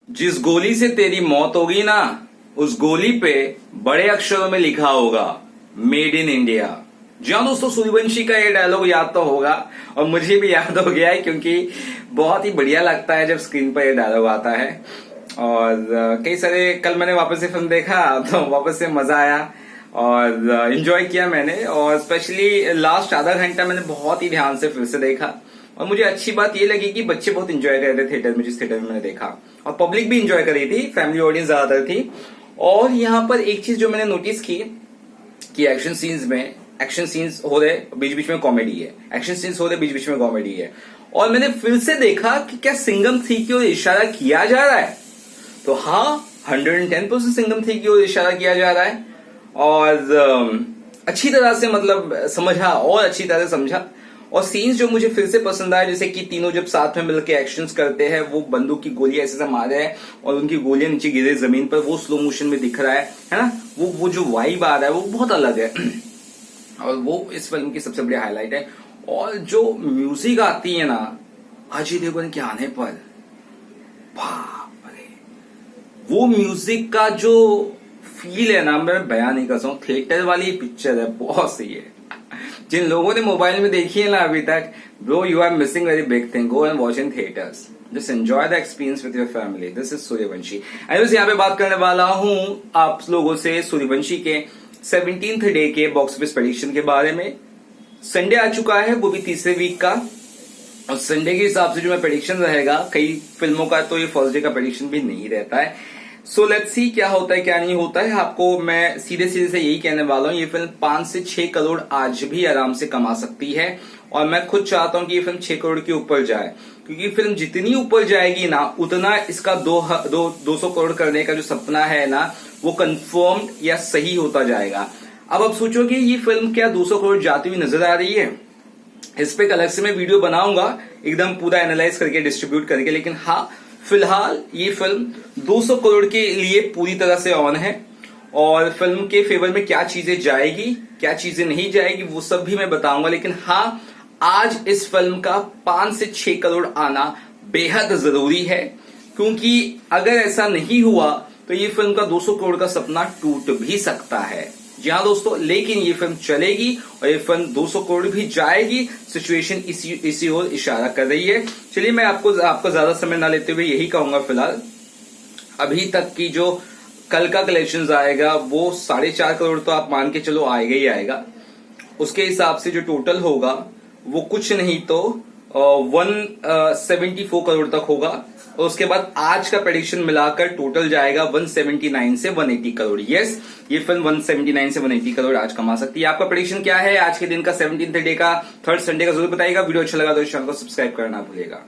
जिस गोली से तेरी मौत होगी ना, उस गोली पे बड़े अक्षरों में लिखा होगा मेड इन इंडिया। जी हाँ दोस्तों, सूर्यवंशी का ये डायलॉग याद तो होगा और मुझे भी याद हो गया है, क्योंकि बहुत ही बढ़िया लगता है जब स्क्रीन पर ये डायलॉग आता है। और कई सारे कल मैंने वापस से फिल्म देखा तो वापस से मजा आया और एंजॉय किया मैंने। और स्पेशली लास्ट आधा घंटा मैंने बहुत ही ध्यान से फिर से देखा और मुझे अच्छी बात ये लगी कि बच्चे बहुत एंजॉय कर रहे थे थिएटर में, जिस थिएटर में मैंने देखा, और पब्लिक भी एंजॉय कर रही थी, फैमिली ऑडियंस ज्यादातर थी। और यहाँ पर एक चीज जो मैंने नोटिस की कि एक्शन सीन्स हो रहे, बीच बीच में कॉमेडी है, एक्शन सीन्स हो रहे, बीच बीच में कॉमेडी है। और मैंने फिर से देखा कि क्या सिंघम 3 की ओर इशारा किया जा रहा है, तो हाँ 110% सिंघम 3 की ओर इशारा किया जा रहा है। और अच्छी तरह से मतलब समझा, और अच्छी तरह से समझा। और सीन्स जो मुझे फिर से पसंद आए, जैसे कि तीनों जब साथ में मिलकर एक्शंस करते हैं, वो बंदूक की गोलियां ऐसे मार रहे हैं और उनकी गोलियां नीचे गिरे जमीन पर, वो स्लो मोशन में दिख रहा है ना, वो जो वाइब आ रहा है वो बहुत अलग है और वो इस फिल्म की सबसे बड़ी हाईलाइट है। और जो म्यूजिक आती है ना अजय देवगन के आने पर, बाप रे, वो म्यूजिक का जो फील है ना, मैं बयान नहीं कर सकता। थिएटर वाली पिक्चर है, बहुत सही है। जिन लोगों ने मोबाइल में देखी है ना अभी तक, bro you are missing very big thing, go and watch in theatres, just enjoy the experience with your family. This is Sooryavanshi. Anyways, यहाँ पे बात करने वाला हूं आप लोगों से सूर्यवंशी के 17th डे के बॉक्स ऑफिस प्रेडिक्शन के बारे में। संडे आ चुका है, वो भी तीसरे वीक का, और संडे के हिसाब से जो मैं प्रेडिक्शन रहेगा, कई फिल्मों का तो ये फर्स्ट डे का प्रेडिक्शन भी नहीं रहता है। सो लेट्स सी क्या होता है क्या नहीं होता है। आपको मैं सीधे से यही कहने वाला हूं, ये फिल्म 5 से 6 करोड़ आज भी आराम से कमा सकती है। और मैं खुद चाहता हूं कि ये फिल्म 6 करोड़ के ऊपर जाए, क्योंकि फिल्म जितनी ऊपर जाएगी ना, उतना इसका 200 करोड़ करने का जो सपना है ना, वो कंफर्म्ड या सही होता जाएगा। अब आप सोचो कि ये फिल्म क्या 200 करोड़ जाती हुई नजर आ रही है? इस पे अलग से मैं वीडियो बनाऊंगा, एकदम पूरा एनालाइज करके, डिस्ट्रीब्यूट करके। लेकिन हाँ, फिलहाल ये फिल्म 200 करोड़ के लिए पूरी तरह से ऑन है। और फिल्म के फेवर में क्या चीजें जाएगी, क्या चीजें नहीं जाएगी, वो सब भी मैं बताऊंगा। लेकिन हाँ, आज इस फिल्म का 5 से 6 करोड़ आना बेहद जरूरी है, क्योंकि अगर ऐसा नहीं हुआ तो ये फिल्म का 200 करोड़ का सपना टूट भी सकता है। जी हाँ दोस्तों, लेकिन ये फिल्म चलेगी और ये फिल्म 200 करोड़ भी जाएगी। सिचुएशन इसी ओर इशारा कर रही है। चलिए, मैं आपको ज्यादा समय ना लेते हुए यही कहूंगा, फिलहाल अभी तक की जो कल का कलेक्शन आएगा वो 4.5 करोड़ तो आप मान के चलो आएगा ही आएगा। उसके हिसाब से जो टोटल होगा वो कुछ नहीं तो 174 करोड़ तक होगा। और उसके बाद आज का प्रेडिक्शन मिलाकर टोटल जाएगा 179 से 180 करोड़। यस, ये फिल्म 179 से 180 करोड़ आज कमा सकती है। आपका प्रेडिक्शन क्या है आज के दिन का, 17th डे का, थर्ड संडे का? जरूर बताइएगा। वीडियो अच्छा लगा तो इस चैनल को सब्सक्राइब करना भूलिएगा।